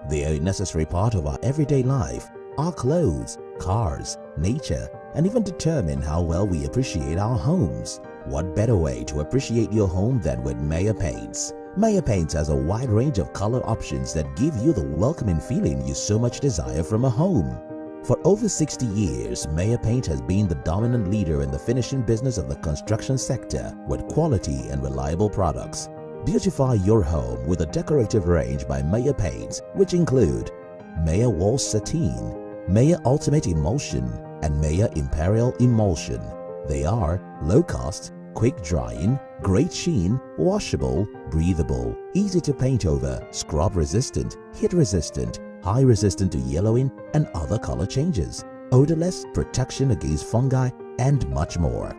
Speaker 19: They are a necessary part of our everyday life, our clothes, cars, nature, and even determine how well we appreciate our homes. What better way to appreciate your home than with Meyer Paints? Meyer Paints has a wide range of color options that give you the welcoming feeling you so much desire from a home. For over 60 years, Meyer Paint has been the dominant leader in the finishing business of the construction sector with quality and reliable products. Beautify your home with a decorative range by Meyer Paints, which include Meyer Wall Sateen, Meyer Ultimate Emulsion, and Meyer Imperial Emulsion. They are low cost, quick drying, great sheen, washable, breathable, easy to paint over, scrub resistant, heat resistant, high resistant to yellowing and other color changes, odorless, protection against fungi, and much more.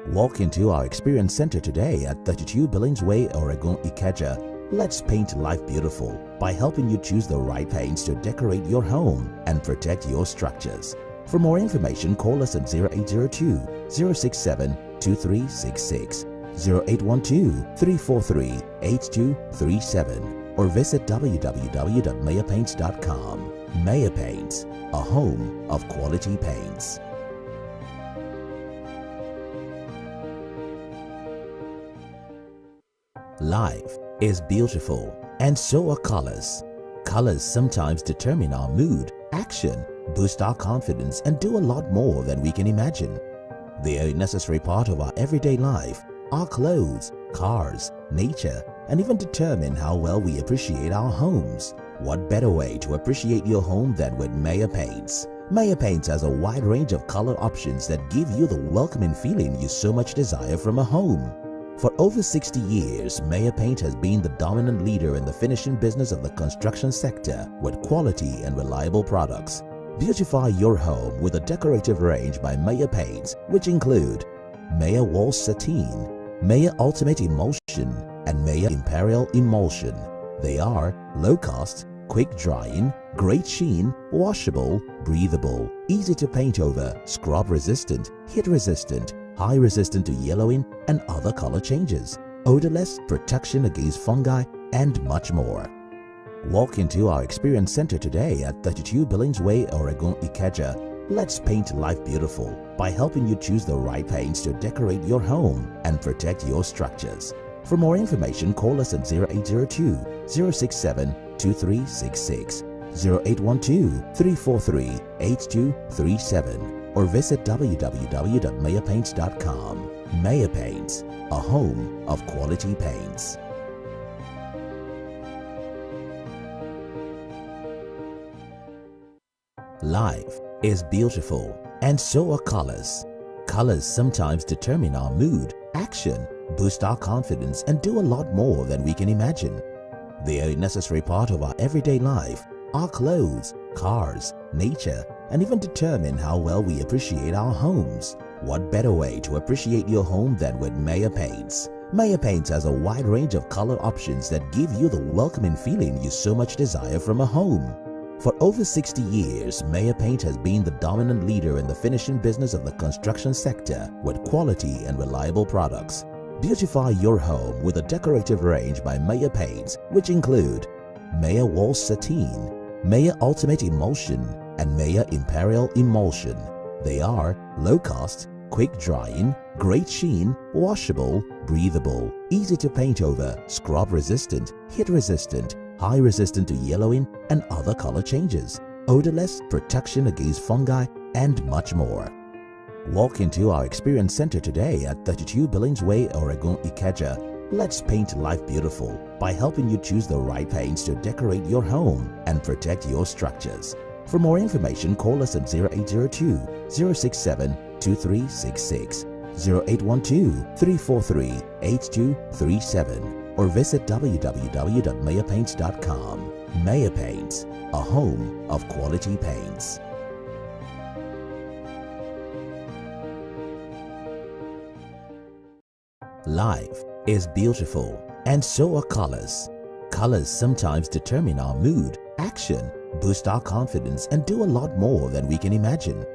Speaker 19: Walk into our Experience Center today at 32 Billings Way, Oregon, Ikeja. Let's paint life beautiful by helping you choose the right paints to decorate your home and protect your structures. For more information, call us at 0802-067-2366, 0812-343-8237, or visit www.meyerpaints.com. Meyer Paints, a home of quality paints. Life is beautiful, and so are colors. Colors sometimes determine our mood, action, boost our confidence, and do a lot more than we can imagine. They are a necessary part of our everyday life, our clothes, cars, nature, and even determine how well we appreciate our homes. What better way to appreciate your home than with Meyer Paints? Meyer Paints has a wide range of color options that give you the welcoming feeling you so much desire from a home. For over 60 years, Meyer Paint has been the dominant leader in the finishing business of the construction sector with quality and reliable products. Beautify your home with a decorative range by Meyer Paints, which include Meyer Wall Sateen, Meyer Ultimate Emulsion, and Meyer Imperial Emulsion. They are low cost, quick drying, great sheen, washable, breathable, easy to paint over, scrub resistant, heat resistant, high resistant to yellowing and other color changes, odorless, protection against fungi, and much more. Walk into our Experience Center today at 32 Billings Way, Oregon, Ikeja. Let's paint life beautiful by helping you choose the right paints to decorate your home and protect your structures. For more information, call us at 0802-067-2366, 0812-343-8237, or visit www.meyerpaints.com. Meyer Paints, a home of quality paints. Life is beautiful, and so are colors. Colors sometimes determine our mood, action, boost our confidence, and do a lot more than we can imagine. They are a necessary part of our everyday life, our clothes, cars, nature, and even determine how well we appreciate our homes. What better way to appreciate your home than with Meyer Paints? Meyer Paints has a wide range of color options that give you the welcoming feeling you so much desire from a home. For over 60 years, Meyer Paint has been the dominant leader in the finishing business of the construction sector with quality and reliable products. Beautify your home with a decorative range by Meyer Paints, which include Meyer Wall Sateen, Meyer Ultimate Emulsion, and Meyer Imperial Emulsion. They are low cost, quick drying, great sheen, washable, breathable, easy to paint over, scrub resistant, heat resistant, high resistant to yellowing and other color changes, odorless, protection against fungi, and much more. Walk into our Experience Center today at 32 Billings Way, Oregon, Ikeja. Let's paint life beautiful by helping you choose the right paints to decorate your home and protect your structures. For more information, call us at 0802-067-2366, 0812-343-8237, or visit www.meyerpaints.com. Meyer Paints, a home of quality paints. Life is beautiful, and so are colors. Colors sometimes determine our mood, action, boost our confidence, and do a lot more than we can imagine.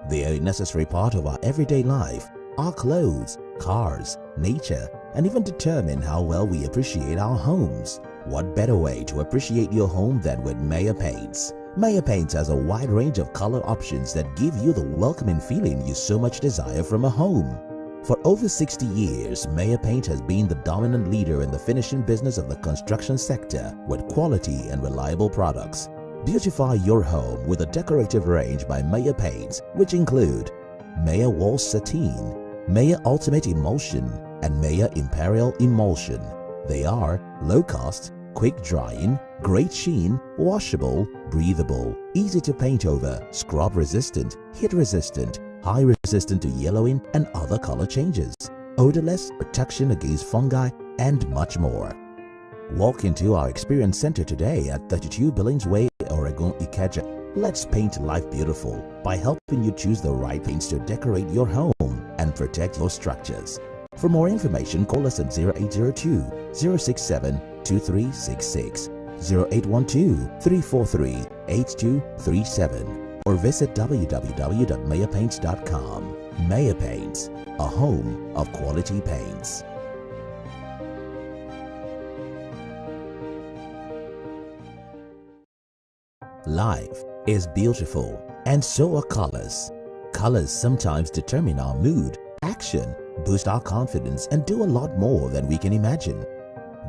Speaker 19: They are a necessary part of our everyday life, our clothes, cars, nature, and even determine how well we appreciate our homes. What better way to appreciate your home than with Meyer Paints? Meyer Paints has a wide range of color options that give you the welcoming feeling you so much desire from a home. For over 60 years, Meyer Paint has been the dominant leader in the finishing business of the construction sector with quality and reliable products. Beautify your home with a decorative range by Meyer Paints, which include Meyer Wall Sateen, Meyer Ultimate Emulsion, and Meyer Imperial Emulsion. They are low cost, quick drying, great sheen, washable, breathable, easy to paint over, scrub resistant, heat resistant, high resistant to yellowing and other color changes, odorless, protection against fungi, and much more. Walk into our Experience Center today at 32 Billings Way, Oregon, Ikeja. Let's paint life beautiful by helping you choose the right paints to decorate your home and protect your structures. For more information, call us at 0802-067-2366, 0812-343-8237, or visit www.meyerpaints.com. Meyer Paints, a home of quality paints. Life is beautiful, and so are colors. Colors sometimes determine our mood, action, boost our confidence, and do a lot more than we can imagine.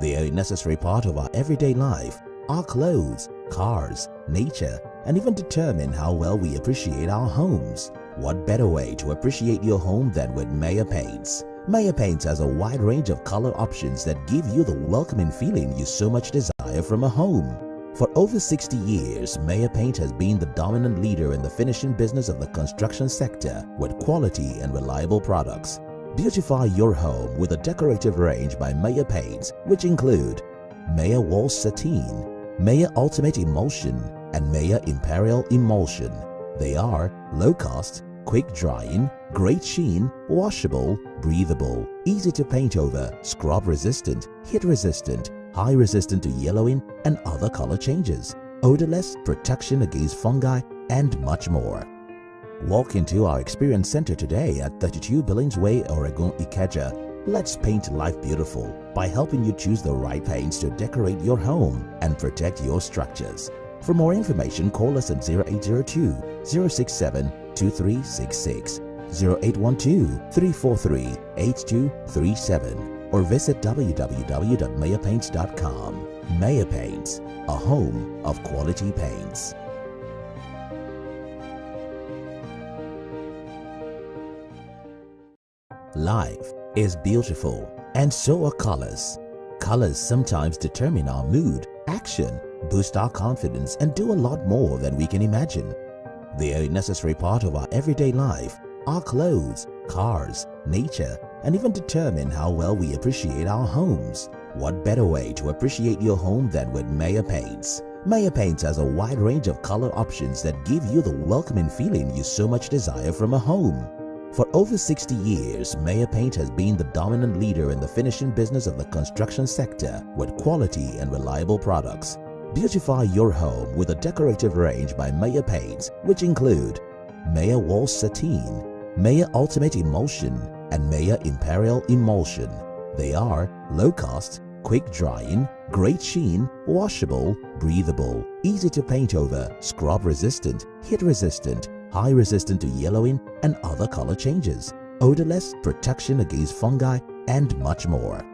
Speaker 19: They are a necessary part of our everyday life, our clothes, cars, nature, and even determine how well we appreciate our homes. What better way to appreciate your home than with Meyer Paints? Meyer Paints has a wide range of color options that give you the welcoming feeling you so much desire from a home. For over 60 years, Meyer Paint has been the dominant leader in the finishing business of the construction sector with quality and reliable products. Beautify your home with a decorative range by Meyer Paints, which include Meyer Wall Sateen, Meyer Ultimate Emulsion, and Meyer Imperial Emulsion. They are low cost, quick drying, great sheen, washable, breathable, easy to paint over, scrub resistant, heat resistant, high resistant to yellowing and other color changes, odorless, protection against fungi, and much more. Walk into our Experience Center today at 32 Billings Way, Oregon, Ikeja. Let's paint life beautiful by helping you choose the right paints to decorate your home and protect your structures. For more information, call us at 0802-067-2366, 0812-343-8237, or visit www.meyerpaints.com. Meyer Paints, a home of quality paints. Life is beautiful, and so are colors. Colors sometimes determine our mood, action, boost our confidence, and do a lot more than we can imagine. They are a necessary part of our everyday life, our clothes, cars, nature, and even determine how well we appreciate our homes. What better way to appreciate your home than with Meyer Paints? Meyer Paints has a wide range of color options that give you the welcoming feeling you so much desire from a home. For over 60 years, Meyer Paint has been the dominant leader in the finishing business of the construction sector with quality and reliable products. Beautify your home with a decorative range by Meyer Paints, which include Meyer Wall Sateen, Meyer Ultimate Emulsion, and Meyer Imperial Emulsion. They are low cost, quick drying, great sheen, washable, breathable, easy to paint over, scrub resistant, heat resistant, high resistant to yellowing and other color changes, odorless, protection against fungi, and much more.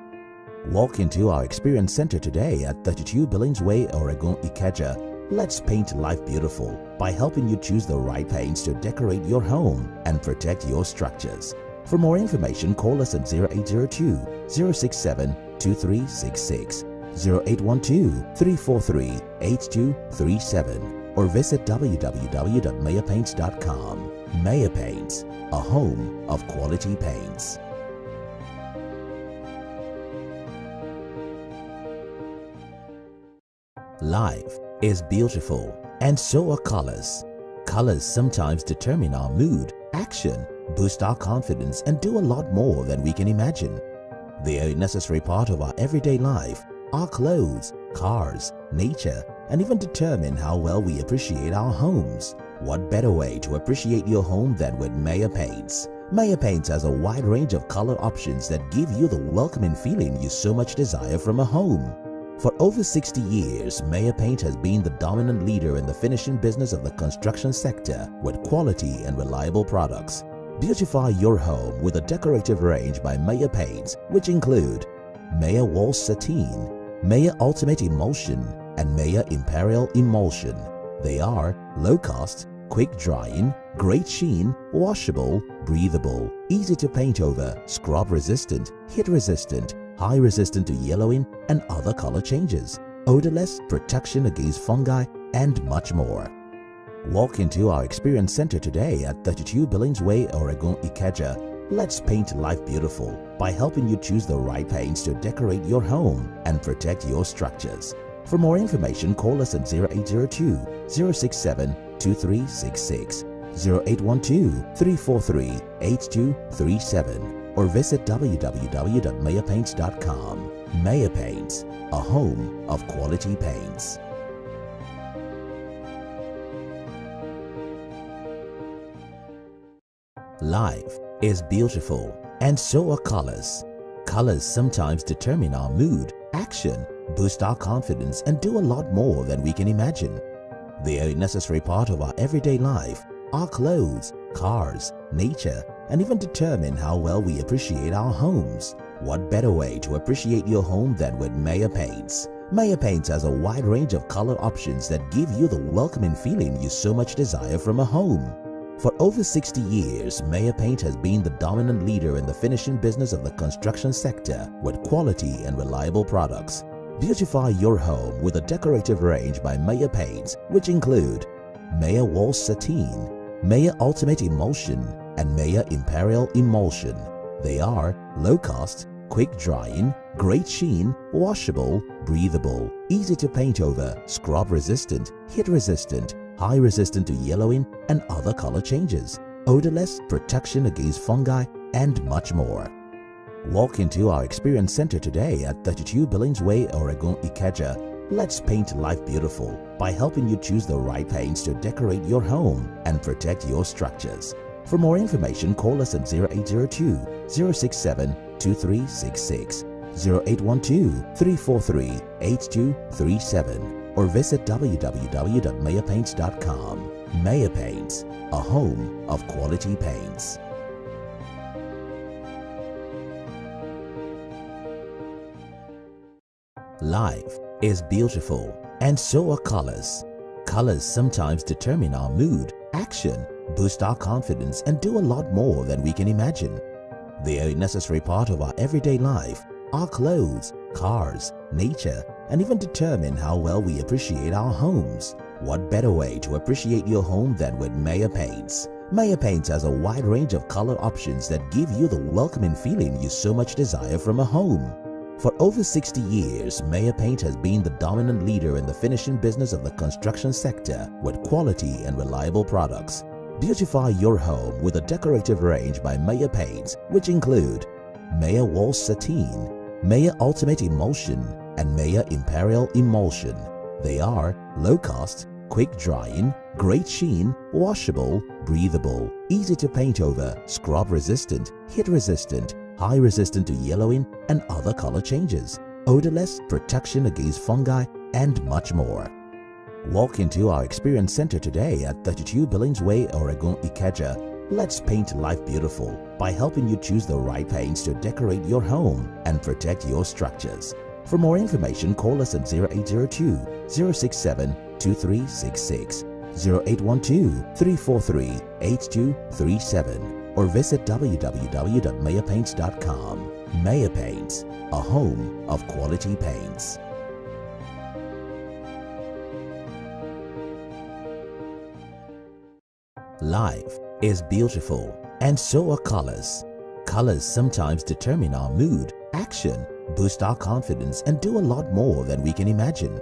Speaker 19: Walk into our Experience Center today at 32 Billings Way, Oregon, Ikeja. Let's paint life beautiful by helping you choose the right paints to decorate your home and protect your structures. For more information, call us at 0802-067-2366, 0812-343-8237, or visit www.meyerpaints.com. Meyer Paints, a home of quality paints. Life is beautiful, and so are colors. Colors sometimes determine our mood, action, boost our confidence, and do a lot more than we can imagine. They are a necessary part of our everyday life, our clothes, cars, nature, and even determine how well we appreciate our homes. What better way to appreciate your home than with Meyer Paints? Meyer Paints has a wide range of color options that give you the welcoming feeling you so much desire from a home. For over 60 years, Meyer Paint has been the dominant leader in the finishing business of the construction sector with quality and reliable products. Beautify your home with a decorative range by Meyer Paints, which include Meyer Wall Sateen, Meyer Ultimate Emulsion, and Meyer Imperial Emulsion. They are low cost, quick drying, great sheen, washable, breathable, easy to paint over, scrub resistant, heat resistant, high resistant to yellowing and other color changes, odorless, protection against fungi, and much more. Walk into our Experience Center today at 32 Billings Way, Oregon, Ikeja. Let's paint life beautiful by helping you choose the right paints to decorate your home and protect your structures. For more information, call us at 0802-067-2366, 0812-343-8237, or visit www.meyerpaints.com. Meyer Paints, a home of quality paints. Life is beautiful, and so are colors. Colors sometimes determine our mood, action, boost our confidence, and do a lot more than we can imagine. They are a necessary part of our everyday life. Our clothes, cars, nature, and even determine how well we appreciate our homes. What better way to appreciate your home than with Meyer Paints? Meyer Paints has a wide range of color options that give you the welcoming feeling you so much desire from a home. For over 60 years, Meyer Paint has been the dominant leader in the finishing business of the construction sector with quality and reliable products. Beautify your home with a decorative range by Meyer Paints, which include Meyer Wall Sateen, Meyer Ultimate Emulsion, and Meyer Imperial Emulsion. They are low cost, quick drying, great sheen, washable, breathable, easy to paint over, scrub resistant, heat resistant, high resistant to yellowing and other color changes, odorless, protection against fungi, and much more. Walk into our Experience Center today at 32 Billings Way, Oregon, Ikeja. Let's paint life beautiful by helping you choose the right paints to decorate your home and protect your structures. For more information, call us at 0802-067-2366, 0812-343-8237, or visit www.mayerpaints.com. Meyer Paints, a home of quality paints. Life is beautiful, and so are colors. Colors sometimes determine our mood, action, boost our confidence, and do a lot more than we can imagine. They are a necessary part of our everyday life. Our clothes, cars, nature, and even determine how well we appreciate our homes. What better way to appreciate your home than with Meyer Paints? Meyer Paints has a wide range of color options that give you the welcoming feeling you so much desire from a home. For over 60 years, Meyer Paint has been the dominant leader in the finishing business of the construction sector with quality and reliable products. Beautify your home with a decorative range by Meyer Paints, which include Meyer Wall Sateen, Meyer Ultimate Emulsion, and Meyer Imperial Emulsion. They are low cost, quick drying, great sheen, washable, breathable, easy to paint over, scrub resistant, heat resistant, high resistant to yellowing and other color changes, odorless, protection against fungi, and much more. Walk into our Experience Center today at 32 Billings Way, Oregon, Ikeja. Let's paint life beautiful by helping you choose the right paints to decorate your home and protect your structures. For more information, call us at 0802-067-2366, 0812-343-8237, or visit www.mayerpaints.com. Meyer Paints, a home of quality paints. Life is beautiful, and so are colors. Colors sometimes determine our mood, action, boost our confidence, and do a lot more than we can imagine.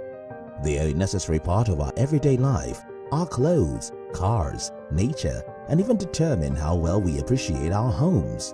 Speaker 19: They are a necessary part of our everyday life. Our clothes, cars, nature, and even determine how well we appreciate our homes.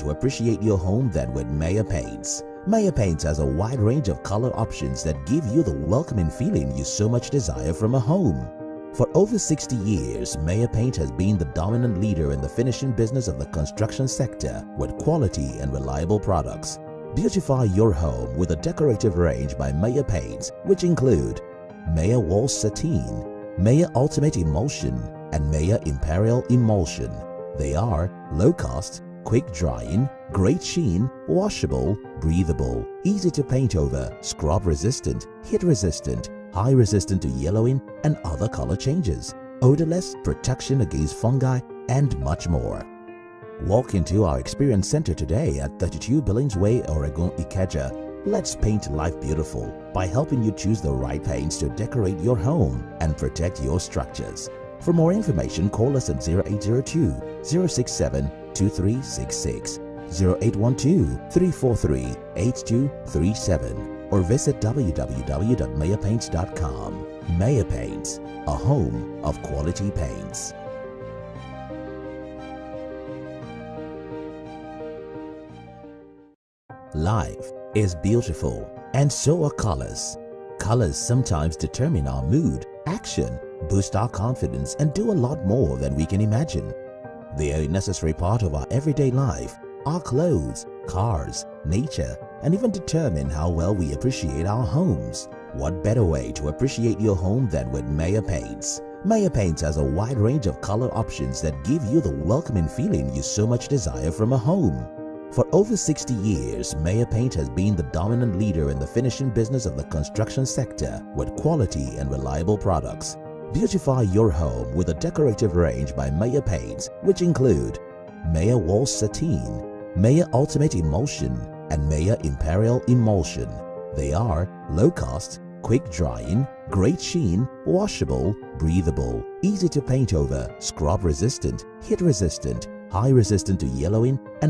Speaker 19: to appreciate your home than with Meyer Paints. Meyer Paints has a wide range of color options that give you the welcoming feeling you so much desire from a home. For over 60 years, Meyer Paint has been the dominant leader in the finishing business of the construction sector with quality and reliable products. Beautify your home with a decorative range by Meyer Paints, which include Meyer Wall Sateen, Meyer Ultimate Emulsion, and Meyer Imperial Emulsion. They are low cost, quick drying, great sheen, washable, breathable, easy to paint over, scrub resistant, heat resistant, high resistant to yellowing and other color changes, odorless, protection against fungi, and much more. Walk into our Experience Center today at 32 Billings Way, Oregon, Ikeja. Let's paint life beautiful by helping you choose the right paints to decorate your home and protect your structures. For more information, call us at 0802-067-2366, 0812-343-8237, or visit www.meyerpaints.com. Meyer Paints, a home of quality paints. Life is beautiful, and so are colors. Colors sometimes determine our mood, action, boost our confidence, and do a lot more than we can imagine. They are a necessary part of our everyday life, our clothes, cars, nature, and even determine how well we appreciate our homes. What better way to appreciate your home than with Meyer Paints? Meyer Paints has a wide range of color options that give you the welcoming feeling you so much desire from a home. For over 60 years, Meyer Paint has been the dominant leader in the finishing business of the construction sector with quality and reliable products. Beautify your home with a decorative range by Meyer Paints, which include Meyer Wall Sateen, Meyer Ultimate Emulsion, and Meyer Imperial Emulsion. They are low cost, quick drying, great sheen, washable, breathable, easy to paint over, scrub resistant, heat resistant, high resistant to yellowing, and